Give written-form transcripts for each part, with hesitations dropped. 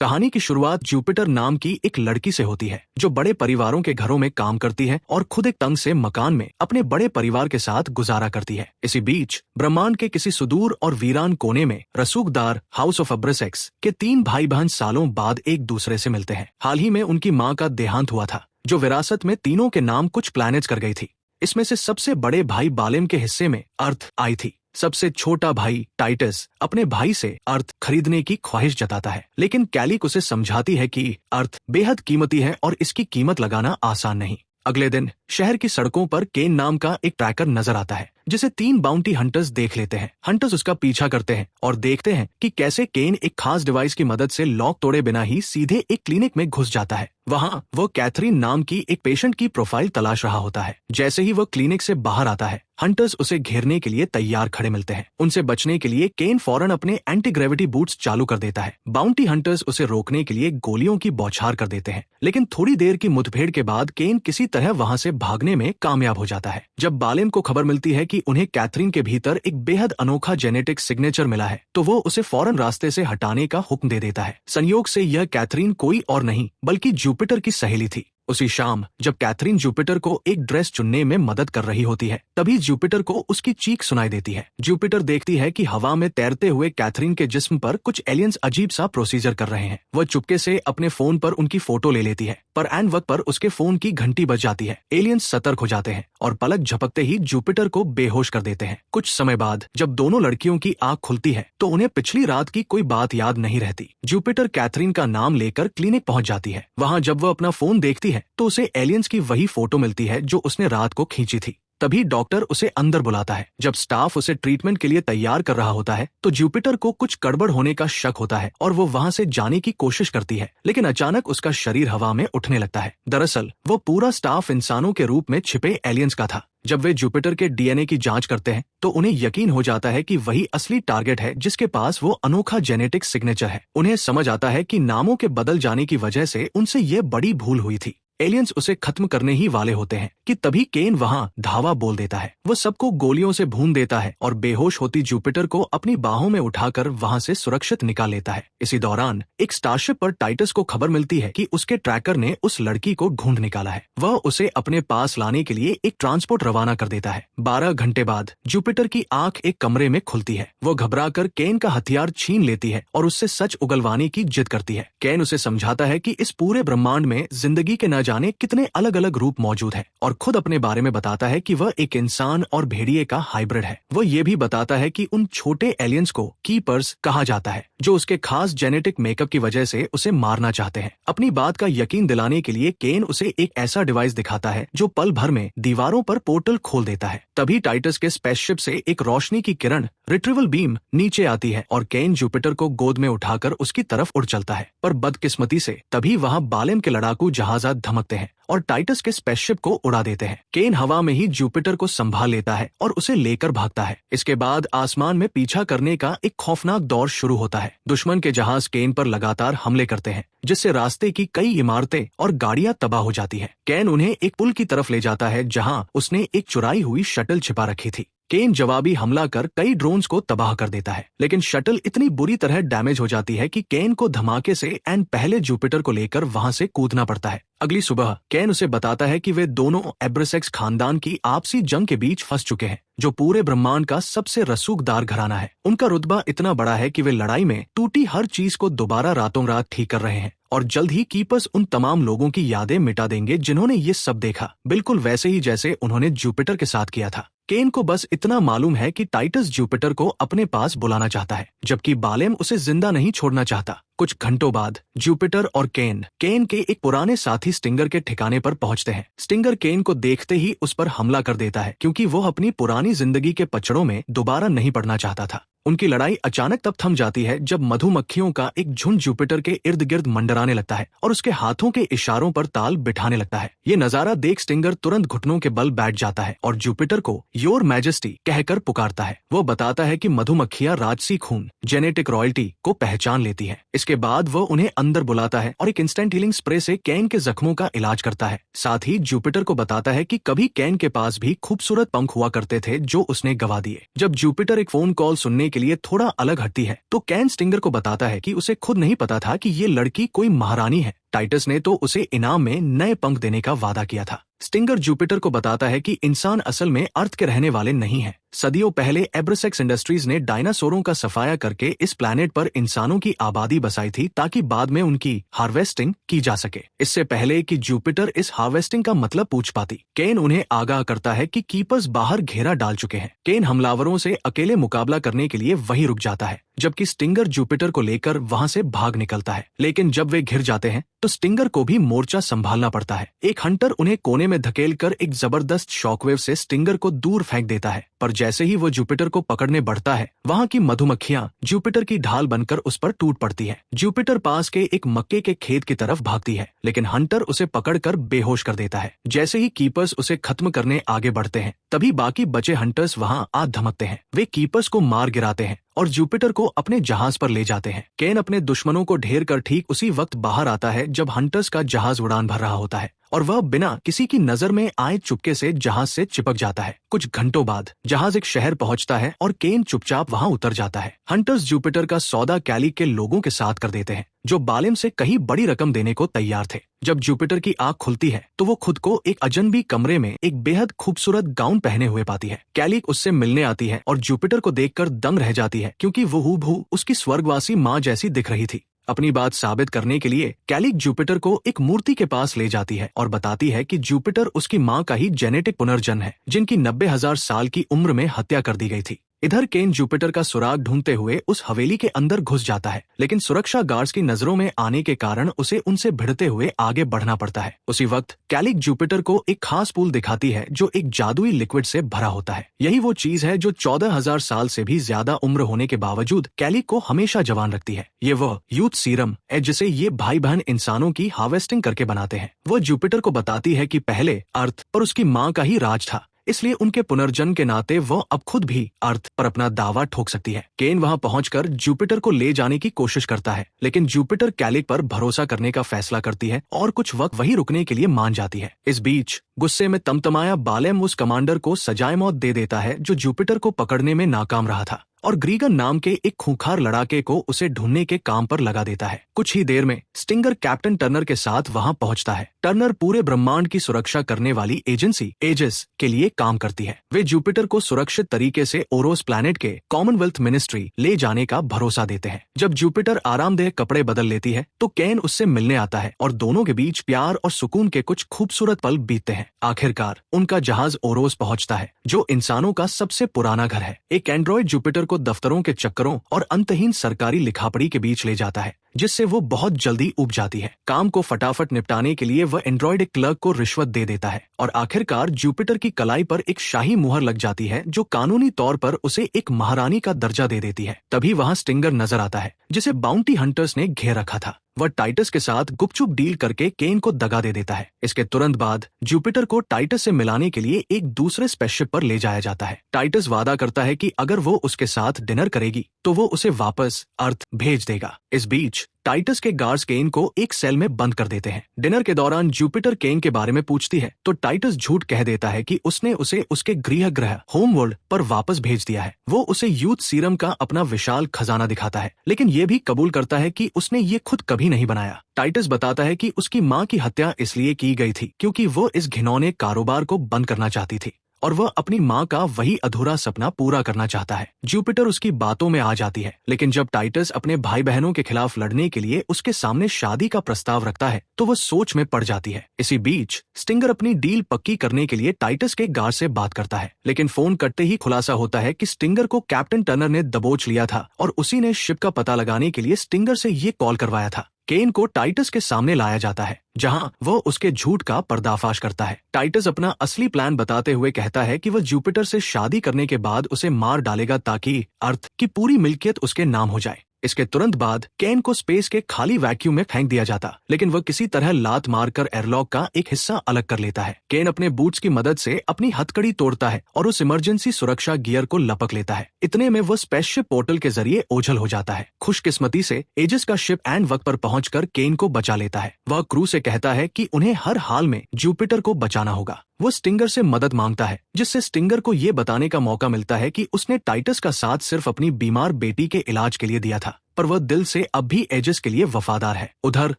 कहानी की शुरुआत जुपिटर नाम की एक लड़की से होती है जो बड़े परिवारों के घरों में काम करती है और खुद एक तंग से मकान में अपने बड़े परिवार के साथ गुजारा करती है। इसी बीच ब्रह्मांड के किसी सुदूर और वीरान कोने में रसूखदार हाउस ऑफ अब्रेसेक्स के 3 भाई बहन सालों बाद एक दूसरे से मिलते हैं। हाल ही में उनकी माँ का देहांत हुआ था, जो विरासत में तीनों के नाम कुछ प्लैनेट्स कर गई थी। इसमें से सबसे बड़े भाई बालेम के हिस्से में अर्थ आई थी। सबसे छोटा भाई टाइटस अपने भाई से अर्थ खरीदने की ख्वाहिश जताता है, लेकिन कैलिक उसे समझाती है कि अर्थ बेहद कीमती है और इसकी कीमत लगाना आसान नहीं। अगले दिन शहर की सड़कों पर केन नाम का एक ट्रैकर नजर आता है, जिसे 3 बाउंटी हंटर्स देख लेते हैं। हंटर्स उसका पीछा करते हैं और देखते हैं कि कैसे केन एक खास डिवाइस की मदद से लॉक तोड़े बिना ही सीधे एक क्लिनिक में घुस जाता है। वहाँ वो कैथरीन नाम की एक पेशेंट की प्रोफाइल तलाश रहा होता है। जैसे ही वो क्लिनिक से बाहर आता है, हंटर्स उसे घेरने के लिए तैयार खड़े मिलते हैं। उनसे बचने के लिए केन फौरन अपने एंटी ग्रेविटी बूट्स चालू कर देता है। बाउंटी हंटर्स उसे रोकने के लिए गोलियों की बौछार कर देते हैं, लेकिन थोड़ी देर की मुठभेड़ के बाद केन किसी तरह वहाँ से भागने में कामयाब हो जाता है। जब बालेम को खबर मिलती है कि उन्हें कैथरीन के भीतर एक बेहद अनोखा जेनेटिक सिग्नेचर मिला है, तो वो उसे फौरन रास्ते से हटाने का हुक्म दे देता है। संयोग से यह कैथरीन कोई और नहीं बल्कि जुपिटर की सहेली थी। उसी शाम जब कैथरीन जुपिटर को एक ड्रेस चुनने में मदद कर रही होती है, तभी जुपिटर को उसकी चीख सुनाई देती है। जुपिटर देखती है कि हवा में तैरते हुए कैथरीन के जिस्म पर कुछ एलियंस अजीब सा प्रोसीजर कर रहे हैं। वह चुपके से अपने फोन पर उनकी फोटो ले लेती है, पर ऐन वक्त पर उसके फोन की घंटी बज जाती है। एलियंस सतर्क हो जाते हैं और पलक झपकते ही जुपिटर को बेहोश कर देते हैं। कुछ समय बाद जब दोनों लड़कियों की आंख खुलती है, तो उन्हें पिछली रात की कोई बात याद नहीं रहती। जुपिटर कैथरीन का नाम लेकर क्लिनिक पहुंच जाती है। वहां जब वह अपना फोन देखती है तो उसे एलियंस की वही फोटो मिलती है जो उसने रात को खींची थी। तभी डॉक्टर उसे अंदर बुलाता है। जब स्टाफ उसे ट्रीटमेंट के लिए तैयार कर रहा होता है, तो जुपिटर को कुछ गड़बड़ होने का शक होता है और वो वहां से जाने की कोशिश करती है, लेकिन अचानक उसका शरीर हवा में उठने लगता है। दरअसल वो पूरा स्टाफ इंसानों के रूप में छिपे एलियंस का था। जब वे जुपिटर के डीएनए की जांच करते हैं, तो उन्हें यकीन हो जाता है कि वही असली टारगेट है जिसके पास वो अनोखा जेनेटिक सिग्नेचर है। उन्हें समझ आता है कि नामों के बदल जाने की वजह से उनसे ये बड़ी भूल हुई थी। एलियंस उसे खत्म करने ही वाले होते हैं कि तभी केन वहां धावा बोल देता है। वो सबको गोलियों से भून देता है और बेहोश होती जुपिटर को अपनी बाहों में उठाकर वहां से सुरक्षित निकाल लेता है। इसी दौरान एक स्टारशिप पर टाइटस को खबर मिलती है कि उसके ट्रैकर ने उस लड़की को ढूंढ निकाला है। वह उसे अपने पास लाने के लिए एक ट्रांसपोर्ट रवाना कर देता है। 12 घंटे बाद जुपिटर की आंख एक कमरे में खुलती है। वो घबराकर केन का हथियार छीन लेती है और उससे सच उगलवाने की जिद करती है। केन उसे समझाता है कि इस पूरे ब्रह्मांड में जिंदगी के न जाने कितने अलग अलग रूप मौजूद हैं, और खुद अपने बारे में बताता है कि वह एक इंसान और भेड़िए का हाइब्रिड है। वो ये भी बताता है कि उन छोटे एलियंस को कीपर्स कहा जाता है, जो उसके खास जेनेटिक मेकअप की वजह से उसे मारना चाहते हैं। अपनी बात का यकीन दिलाने के लिए केन उसे एक ऐसा डिवाइस दिखाता है जो पल भर में दीवारों पर पोर्टल खोल देता है। तभी टाइटस के स्पेसशिप से एक रोशनी की किरण रिट्रीवल बीम नीचे आती है और केन जुपिटर को गोद में उठाकर उसकी तरफ उड़ चलता है। पर बदकिस्मती से तभी वहां बालेम के लड़ाकू जहाजात धमकते हैं और टाइटस के स्पेसशिप को उड़ा देते हैं। केन हवा में ही जुपिटर को संभाल लेता है और उसे लेकर भागता है। इसके बाद आसमान में पीछा करने का एक खौफनाक दौर शुरू होता है। दुश्मन के जहाज केन पर लगातार हमले करते हैं, जिससे रास्ते की कई इमारतें और गाड़ियां तबाह हो जाती हैं। केन उन्हें एक पुल की तरफ ले जाता है जहां उसने एक चुराई हुई शटल छिपा रखी थी। केन जवाबी हमला कर कई ड्रोन्स को तबाह कर देता है, लेकिन शटल इतनी बुरी तरह डैमेज हो जाती है कि केन को धमाके से एंड पहले जुपिटर को लेकर वहां से कूदना पड़ता है। अगली सुबह केन उसे बताता है कि वे दोनों एब्रेसेक्स खानदान की आपसी जंग के बीच फंस चुके हैं, जो पूरे ब्रह्मांड का सबसे रसूखदार घराना है। उनका रुतबा इतना बड़ा है कि वे लड़ाई में टूटी हर चीज को दोबारा रातों रात ठीक कर रहे हैं, और जल्द ही कीपर्स उन तमाम लोगों की यादें मिटा देंगे जिन्होंने ये सब देखा, बिल्कुल वैसे ही जैसे उन्होंने जुपिटर के साथ किया था। केन को बस इतना मालूम है कि टाइटस जुपिटर को अपने पास बुलाना चाहता है, जबकि बालेम उसे जिंदा नहीं छोड़ना चाहता। कुछ घंटों बाद जुपिटर और केन के एक पुराने साथी स्टिंगर के ठिकाने पर पहुंचते हैं। स्टिंगर केन को देखते ही उस पर हमला कर देता है, क्योंकि वो अपनी पुरानी जिंदगी के पचड़ों में दोबारा नहीं पड़ना चाहता था। उनकी लड़ाई अचानक तब थम जाती है जब मधुमक्खियों का एक झुंड जुपिटर के इर्द गिर्द मंडराने लगता है और उसके हाथों के इशारों पर ताल बिठाने लगता है। ये नजारा देख स्टिंगर तुरंत घुटनों के बल बैठ जाता है और जुपिटर को योर मैजेस्टी कहकर पुकारता है। वो बताता है कि मधुमक्खियां राजसी खून जेनेटिक रॉयल्टी को पहचान लेती है। इसके बाद वो उन्हें अंदर बुलाता है और एक इंस्टेंट हीलिंग स्प्रे से कैन के जख्मों का इलाज करता है। साथ ही जुपिटर को बताता है कि कभी कैन के पास भी खूबसूरत पंख हुआ करते थे जो उसने गवा दिए। जब जुपिटर एक फोन कॉल सुनने के लिए थोड़ा अलग हटती है तो कैन स्टिंगर को बताता है कि उसे खुद नहीं पता था कि ये लड़की कोई महारानी है। टाइटस ने तो उसे इनाम में नए पंख देने का वादा किया था। स्टिंगर जुपिटर को बताता है कि इंसान असल में अर्थ के रहने वाले नहीं हैं। सदियों पहले एब्रासेक्स इंडस्ट्रीज ने डायनासोरों का सफाया करके इस प्लैनेट पर इंसानों की आबादी बसाई थी ताकि बाद में उनकी हार्वेस्टिंग की जा सके। इससे पहले कि जुपिटर इस हार्वेस्टिंग का मतलब पूछ पाती, केन उन्हें आगाह करता है कि कीपर्स बाहर घेरा डाल चुके हैं। केन हमलावरों से अकेले मुकाबला करने के लिए वहीं रुक जाता है, जबकि स्टिंगर जुपिटर को लेकर वहां से भाग निकलता है। लेकिन जब वे घिर जाते हैं तो स्टिंगर को भी मोर्चा संभालना पड़ता है। एक हंटर उन्हें कोने में धकेलकर एक जबरदस्त शॉकवेव से स्टिंगर को दूर फेंक देता है, पर जैसे ही वो जुपिटर को पकड़ने बढ़ता है वहां की मधुमक्खियां जुपिटर की ढाल बनकर उस पर टूट पड़ती है। जुपिटर पास के एक मक्के के खेत की तरफ भागती है, लेकिन हंटर उसे पकड़कर बेहोश कर देता है। जैसे ही कीपर्स उसे खत्म करने आगे बढ़ते हैं तभी बाकी बचे हंटर्स वहां आ धमकते हैं। वे कीपर्स को मार गिराते हैं और जुपिटर को अपने जहाज पर ले जाते हैं। केन अपने दुश्मनों को ढेर कर ठीक उसी वक्त बाहर आता है जब हंटर्स का जहाज उड़ान भर रहा होता है और वह बिना किसी की नजर में आए चुपके से जहाज से चिपक जाता है। कुछ घंटों बाद जहाज एक शहर पहुंचता है और केन चुपचाप वहां उतर जाता है। हंटर्स जुपिटर का सौदा कैली के लोगों के साथ कर देते हैं जो बालेम से कहीं बड़ी रकम देने को तैयार थे। जब जुपिटर की आंख खुलती है तो वो खुद को एक अजनबी कमरे में एक बेहद खूबसूरत गाउन पहने हुए पाती है। कैली उससे मिलने आती है और जुपिटर को देखकर दंग रह जाती है क्योंकि वो हूबहू उसकी स्वर्गवासी माँ जैसी दिख रही थी। अपनी बात साबित करने के लिए कैलिक जुपिटर को एक मूर्ति के पास ले जाती है और बताती है कि जुपिटर उसकी माँ का ही जेनेटिक पुनर्जन्म है जिनकी 90,000 साल की उम्र में हत्या कर दी गई थी। इधर केन जुपिटर का सुराग ढूंढते हुए उस हवेली के अंदर घुस जाता है, लेकिन सुरक्षा गार्ड्स की नजरों में आने के कारण उसे उनसे भिड़ते हुए आगे बढ़ना पड़ता है। उसी वक्त कैलिक जुपिटर को एक खास पूल दिखाती है जो एक जादुई लिक्विड से भरा होता है। यही वो चीज है जो 14,000 साल से भी ज्यादा उम्र होने के बावजूद कैलिक को हमेशा जवान रखती है। ये वह यूथ सीरम है जिसे ये भाई बहन इंसानों की हार्वेस्टिंग करके बनाते हैं। वो जुपिटर को बताती है कि पहले अर्थ पर उसकी माँ का ही राज था, इसलिए उनके पुनर्जन्म के नाते वह अब खुद भी अर्थ पर अपना दावा ठोक सकती है। केन वहां पहुंचकर जुपिटर को ले जाने की कोशिश करता है, लेकिन जुपिटर कैलिक पर भरोसा करने का फैसला करती है और कुछ वक्त वहीं रुकने के लिए मान जाती है। इस बीच गुस्से में तमतमाया बालेम उस कमांडर को सजाए मौत दे देता है जो जुपिटर को पकड़ने में नाकाम रहा था और ग्रीगन नाम के एक खूंखार लड़ाके को उसे ढूंढने के काम पर लगा देता है। कुछ ही देर में स्टिंगर कैप्टन टर्नर के साथ वहां पहुंचता है। टर्नर पूरे ब्रह्मांड की सुरक्षा करने वाली एजेंसी एजिस के लिए काम करती है। वे जुपिटर को सुरक्षित तरीके से ओरोस प्लैनेट के कॉमनवेल्थ मिनिस्ट्री ले जाने का भरोसा देते हैं। जब जुपिटर आरामदेह कपड़े बदल लेती है तो केन उससे मिलने आता है और दोनों के बीच प्यार और सुकून के कुछ खूबसूरत पल बीतते हैं। आखिरकार उनका जहाज ओरोस पहुंचता है जो इंसानों का सबसे पुराना घर है। एक एंड्रॉइड जुपिटर को दफ्तरों के चक्करों और अंतहीन सरकारी लिखापड़ी के बीच ले जाता है, जिससे वो बहुत जल्दी उब जाती है। काम को फटाफट निपटाने के लिए वह एंड्रॉइड एक क्लर्क को रिश्वत दे देता है और आखिरकार जुपिटर की कलाई पर एक शाही मुहर लग जाती है जो कानूनी तौर पर उसे एक महारानी का दर्जा दे देती है। तभी वहां स्टिंगर नजर आता है जिसे बाउंटी हंटर्स ने घेर रखा था। वह टाइटस के साथ गुपचुप डील करके केन को दगा दे देता है। इसके तुरंत बाद जुपिटर को टाइटस से मिलाने के लिए एक दूसरे स्पेसशिप पर ले जाया जाता है। टाइटस वादा करता है कि अगर वो उसके साथ डिनर करेगी तो वो उसे वापस अर्थ भेज देगा। इस बीच टाइटस के गार्ड्स केन को एक सेल में बंद कर देते हैं। डिनर के दौरान जुपिटर केन के बारे में पूछती है तो टाइटस झूठ कह देता है कि उसने उसे उसके गृह ग्रह होम वर्ल्ड पर वापस भेज दिया है। वो उसे यूथ सीरम का अपना विशाल खजाना दिखाता है, लेकिन ये भी कबूल करता है कि उसने ये खुद कभी नहीं बनाया। टाइटस बताता है कि उसकी माँ की हत्या इसलिए की गई थी क्योंकि वो इस घिनौने कारोबार को बंद करना चाहती थी और वह अपनी माँ का वही अधूरा सपना पूरा करना चाहता है। जुपिटर उसकी बातों में आ जाती है, लेकिन जब टाइटस अपने भाई बहनों के खिलाफ लड़ने के लिए उसके सामने शादी का प्रस्ताव रखता है तो वह सोच में पड़ जाती है। इसी बीच स्टिंगर अपनी डील पक्की करने के लिए टाइटस के गार्ड से बात करता है, लेकिन फोन कटते ही खुलासा होता है कि स्टिंगर को कैप्टन टर्नर ने दबोच लिया था और उसी ने शिप का पता लगाने के लिए स्टिंगर से ये कॉल करवाया था। केन को टाइटस के सामने लाया जाता है जहां वह उसके झूठ का पर्दाफाश करता है। टाइटस अपना असली प्लान बताते हुए कहता है कि वह जुपिटर से शादी करने के बाद उसे मार डालेगा ताकि अर्थ की पूरी मिल्कियत उसके नाम हो जाए। इसके तुरंत बाद केन को स्पेस के खाली वैक्यूम में फेंक दिया जाता, लेकिन वह किसी तरह लात मारकर एयरलॉक का एक हिस्सा अलग कर लेता है। केन अपने बूट्स की मदद से अपनी हथकड़ी तोड़ता है और उस इमरजेंसी सुरक्षा गियर को लपक लेता है। इतने में वह स्पेसशिप पोर्टल के जरिए ओझल हो जाता है। खुशकिस्मती से एजिस का शिप एंड वक्त पर पहुंचकर केन को बचा लेता है। वह क्रू से कहता है कि उन्हें हर हाल में जुपिटर को बचाना होगा। वो स्टिंगर से मदद मांगता है, जिससे स्टिंगर को ये बताने का मौका मिलता है कि उसने टाइटस का साथ सिर्फ अपनी बीमार बेटी के इलाज के लिए दिया था, पर वह दिल से अब भी एजिस के लिए वफादार है। उधर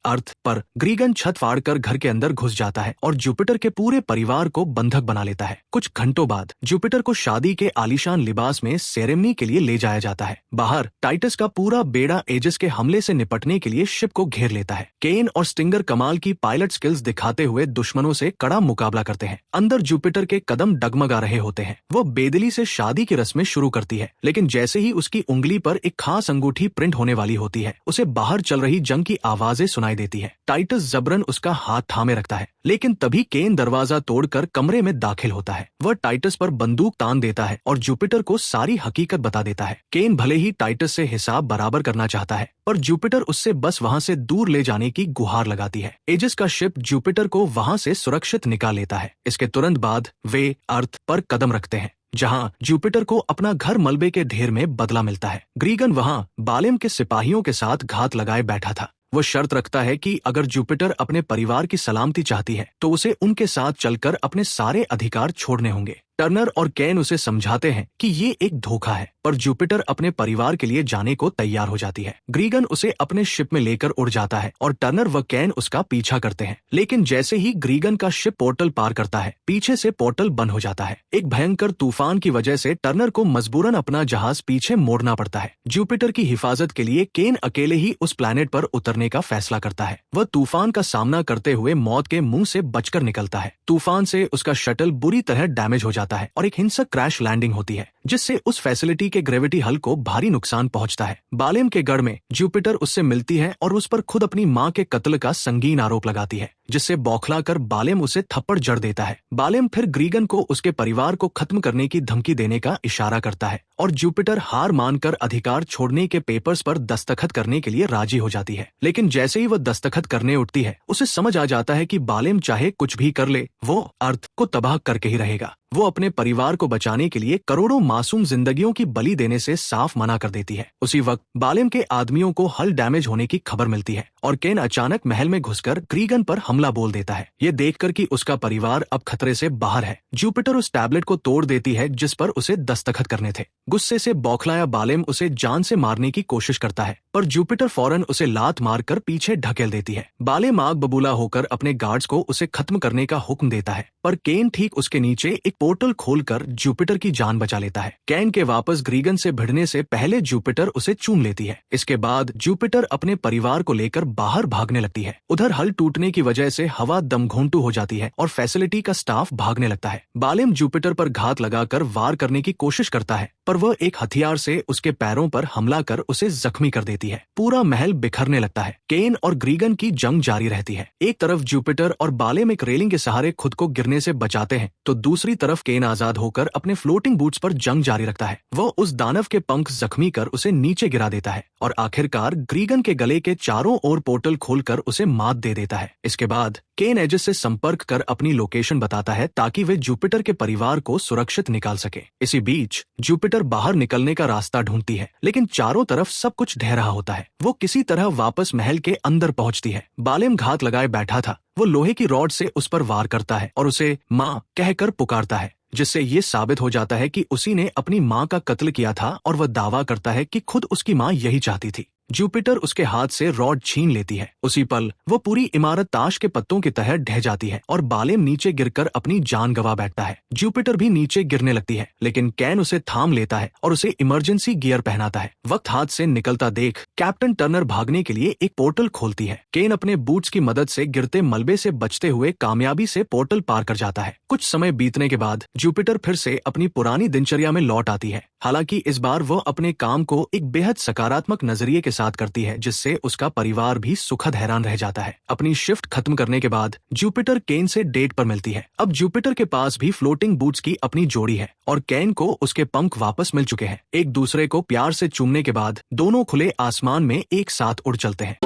अर्थ पर ग्रीगन छत फाड़कर घर के अंदर घुस जाता है और जुपिटर के पूरे परिवार को बंधक बना लेता है। कुछ घंटों बाद जुपिटर को शादी के आलीशान लिबास में सेरेमनी के लिए ले जाया जाता है। बाहर टाइटस का पूरा बेड़ा एजिस के हमले से निपटने के लिए शिप को घेर लेता है। केन और स्टिंगर कमाल की पायलट स्किल्स दिखाते हुए दुश्मनों से कड़ा मुकाबला करते हैं। अंदर जुपिटर के कदम डगमगा रहे होते हैं। वो बेदिली से शादी की रस्में शुरू करती है, लेकिन जैसे ही उसकी उंगली पर एक खास अंगूठी प्रिंट होने वाली होती है, उसे बाहर चल रही जंग की आवाजें सुनाई देती है। टाइटस जबरन उसका हाथ थामे रखता है, लेकिन तभी केन दरवाजा तोड़कर कमरे में दाखिल होता है। वह टाइटस पर बंदूक तान देता है और जुपिटर को सारी हकीकत बता देता है। केन भले ही टाइटस से हिसाब बराबर करना चाहता है, पर जुपिटर उससे बस वहां से दूर ले जाने की गुहार लगाती है। एजिस का शिप जुपिटर को वहां से सुरक्षित निकाल लेता है। इसके तुरंत बाद वे अर्थ पर कदम रखते हैं, जहां जुपिटर को अपना घर मलबे के ढेर में बदला मिलता है। ग्रीगन वहां बालेम के सिपाहियों के साथ घात लगाए बैठा था। वो शर्त रखता है कि अगर जुपिटर अपने परिवार की सलामती चाहती है तो उसे उनके साथ चलकर अपने सारे अधिकार छोड़ने होंगे। टर्नर और केन उसे समझाते हैं कि ये एक धोखा है, पर जुपिटर अपने परिवार के लिए जाने को तैयार हो जाती है। ग्रीगन उसे अपने शिप में लेकर उड़ जाता है और टर्नर व केन उसका पीछा करते हैं, लेकिन जैसे ही ग्रीगन का शिप पोर्टल पार करता है, पीछे से पोर्टल बंद हो जाता है। एक भयंकर तूफान की वजह से टर्नर को मजबूरन अपना जहाज पीछे मोड़ना पड़ता है। जुपिटर की हिफाजत के लिए केन अकेले ही उस प्लैनेट पर उतरने का फैसला करता है। वह तूफान का सामना करते हुए मौत के मुंह से बचकर निकलता है। तूफान से उसका शटल बुरी तरह डैमेज हो जाता है और एक हिंसक क्रैश लैंडिंग होती है, जिससे उस फैसिलिटी के ग्रेविटी हल को भारी नुकसान पहुंचता है। बालेम के गढ़ में जुपिटर उससे मिलती है और उस पर खुद अपनी मां के कत्ल का संगीन आरोप लगाती है, जिससे बौखलाकर बालेम उसे थप्पड़ जड़ देता है। बालेम फिर ग्रीगन को उसके परिवार को खत्म करने की धमकी देने का इशारा करता है और जुपिटर हार मानकर अधिकार छोड़ने के पेपर्स पर दस्तखत करने के लिए राजी हो जाती है। लेकिन जैसे ही वह दस्तखत करने उठती है, उसे समझ आ जाता है कि बालेम चाहे कुछ भी कर ले, वो अर्थ को तबाह करके ही रहेगा। वो अपने परिवार को बचाने के लिए करोड़ों मासूम जिंदगियों की बलि देने से साफ मना कर देती है। उसी वक्त बालेम के आदमियों को हल डैमेज होने की खबर मिलती है और केन अचानक महल में घुसकर ग्रीगन पर हमला बोल देता है, ये देखकर कि उसका परिवार अब खतरे से बाहर है। जुपिटर उस टैबलेट को तोड़ देती है जिस पर उसे दस्तखत करने थे। गुस्से से बौखलाया बालेम उसे जान से मारने की कोशिश करता है, पर जुपिटर फौरन उसे लात मारकर पीछे ढकेल देती है। बालेम आग बबूला होकर अपने गार्ड्स को उसे खत्म करने का हुक्म देता है, पर केन ठीक उसके नीचे एक पोर्टल खोलकर जुपिटर की जान बचा लेता है। केन के वापस ग्रीगन से भिड़ने से पहले जुपिटर उसे चूम लेती है। इसके बाद जुपिटर अपने परिवार को लेकर बाहर भागने लगती है। उधर हल टूटने की वजह से हवा दमघोंटू हो जाती है और फैसिलिटी का स्टाफ भागने लगता है। बालेम जुपिटर पर घात लगाकर वार करने की कोशिश करता है, पर वह एक हथियार से उसके पैरों पर हमला कर उसे जख्मी कर देती है। पूरा महल बिखरने लगता है। केन और ग्रीगन की जंग जारी रहती है। एक तरफ जुपिटर और बालेम एक रेलिंग के सहारे खुद को गिरने से बचाते हैं, तो दूसरी तरफ केन आजाद होकर अपने फ्लोटिंग बूट्स पर जंग जारी रखता है। वह उस दानव के पंख जख्मी कर उसे नीचे गिरा देता है और आखिरकार ग्रीगन के गले के चारों ओर पोर्टल खोलकर उसे मात दे देता है। इसके बाद केन एजिस से संपर्क कर अपनी लोकेशन बताता है ताकि वे जुपिटर के परिवार को सुरक्षित निकाल सके। इसी बीच जुपिटर बाहर निकलने का रास्ता ढूंढती है, लेकिन चारों तरफ सब कुछ ढह रहा होता है। वो किसी तरह वापस महल के अंदर पहुंचती है। बालेम घात लगाए बैठा था। वो लोहे की रॉड से उस पर वार करता है और उसे माँ कहकर पुकारता है, जिससे ये साबित हो जाता है कि उसी ने अपनी माँ का कत्ल किया था और वह दावा करता है कि खुद उसकी माँ यही चाहती थी। जुपिटर उसके हाथ से रॉड छीन लेती है। उसी पल वो पूरी इमारत ताश के पत्तों की तरह ढह जाती है और बालेम नीचे गिरकर अपनी जान गंवा बैठता है। जुपिटर भी नीचे गिरने लगती है, लेकिन कैन उसे थाम लेता है और उसे इमरजेंसी गियर पहनाता है। वक्त हाथ से निकलता देख कैप्टन टर्नर भागने के लिए एक पोर्टल खोलती है। केन अपने बूट्स की मदद से गिरते मलबे से बचते हुए कामयाबी से पोर्टल पार कर जाता है। कुछ समय बीतने के बाद जुपिटर फिर से अपनी पुरानी दिनचर्या में लौट आती है। हालांकि इस बार वह अपने काम को एक बेहद सकारात्मक नजरिए के साथ करती है, जिससे उसका परिवार भी सुखद हैरान रह जाता है। अपनी शिफ्ट खत्म करने के बाद जुपिटर केन से डेट पर मिलती है। अब जुपिटर के पास भी फ्लोटिंग बूट्स की अपनी जोड़ी है और केन को उसके पंख वापस मिल चुके हैं। एक दूसरे को प्यार से चूमने के बाद दोनों खुले आसमान में एक साथ उड़ चलते हैं।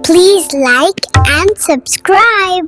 Please like and subscribe.